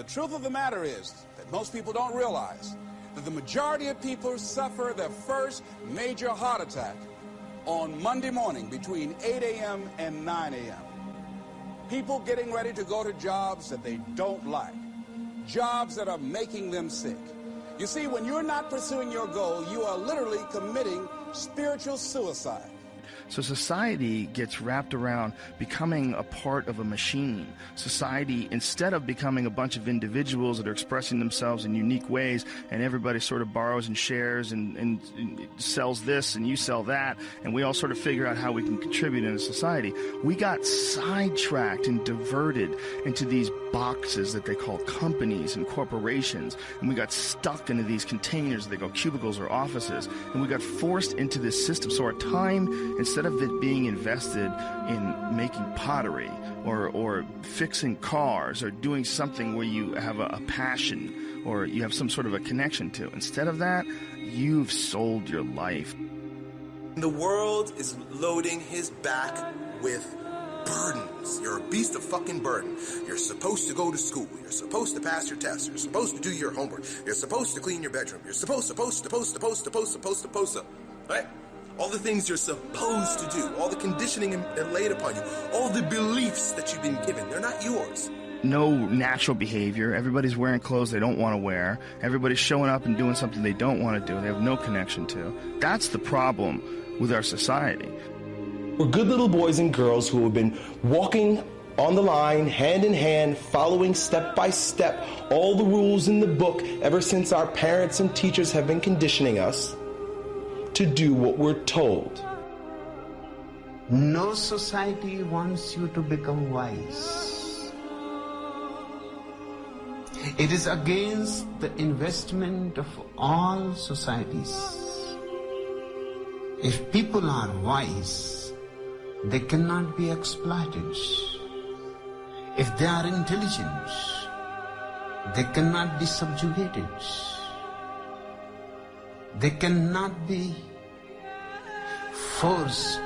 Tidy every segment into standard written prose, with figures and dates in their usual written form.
The truth of the matter is that most people don't realize that the majority of people suffer their first major heart attack on Monday morning between 8 a.m. and 9 a.m. People getting ready to go to jobs that they don't like, jobs that are making them sick. You see, when you're not pursuing your goal, you are literally committing spiritual suicide. So society gets wrapped around becoming a part of a machine. Society, instead of becoming a bunch of individuals that are expressing themselves in unique ways, and everybody sort of borrows and shares and sells this and you sell that, and we all sort of figure out how we can contribute in a society, we got sidetracked and diverted into these boxes that they call companies and corporations, and we got stuck into these containers that they call cubicles or offices, and we got forced into this system. So our time, instead of it being invested in making pottery or fixing cars or doing something where you have a passion or you have some sort of a connection to, instead of that, you've sold your life. The world is loading his back with burdens. You're a beast of fucking burden. You're supposed to go to school. You're supposed to pass your tests. You're supposed to do your homework. You're supposed to clean your bedroom. You're supposed, right? All the things you're supposed to do, all the conditioning laid upon you, all the beliefs that you've been given, they're not yours. No natural behavior. Everybody's wearing clothes they don't want to wear. Everybody's showing up and doing something they don't want to do, they have no connection to. That's the problem with our society. We're good little boys and girls who have been walking on the line, hand in hand, following step by step all the rules in the book ever since our parents and teachers have been conditioning us to do what we're told. No society wants you to become wise. It is against the investment of all societies. If people are wise, they cannot be exploited. If they are intelligent, they cannot be subjugated. They cannot be forced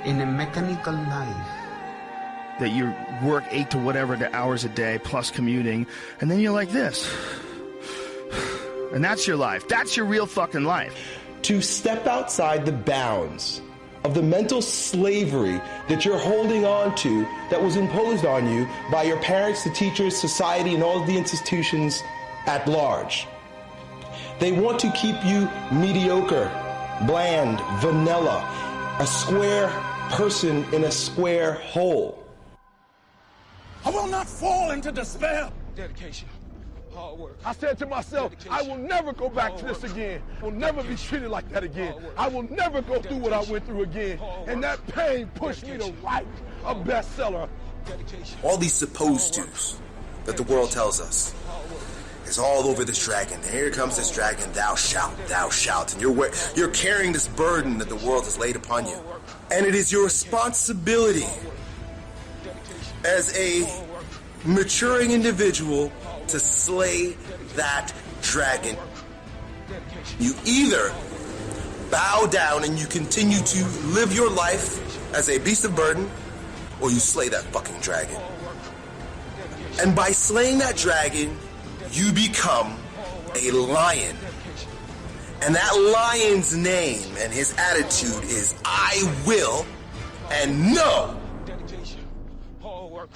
in a mechanical life. That you work 8 to whatever the hours a day plus commuting, and then you're like this. And that's your life. That's your real fucking life. To step outside the bounds of the mental slavery that you're holding on to that was imposed on you by your parents, the teachers, society, and all of the institutions at large. They want to keep you mediocre, bland, vanilla, a square person in a square hole. I will not fall into despair. Dedication, hard work. I said to myself, I will never go back to this again. I will never be treated like that again. I will never go through what I went through again. And that pain pushed me to write a bestseller. All these supposed tos that the world tells us is all over this dragon. And here comes this dragon, thou shalt. And you're carrying this burden that the world has laid upon you. And it is your responsibility as a maturing individual to slay that dragon. You either bow down and you continue to live your life as a beast of burden, or you slay that fucking dragon. And by slaying that dragon, you become a lion. And that lion's name and his attitude is I will and no. Dedication, hard work.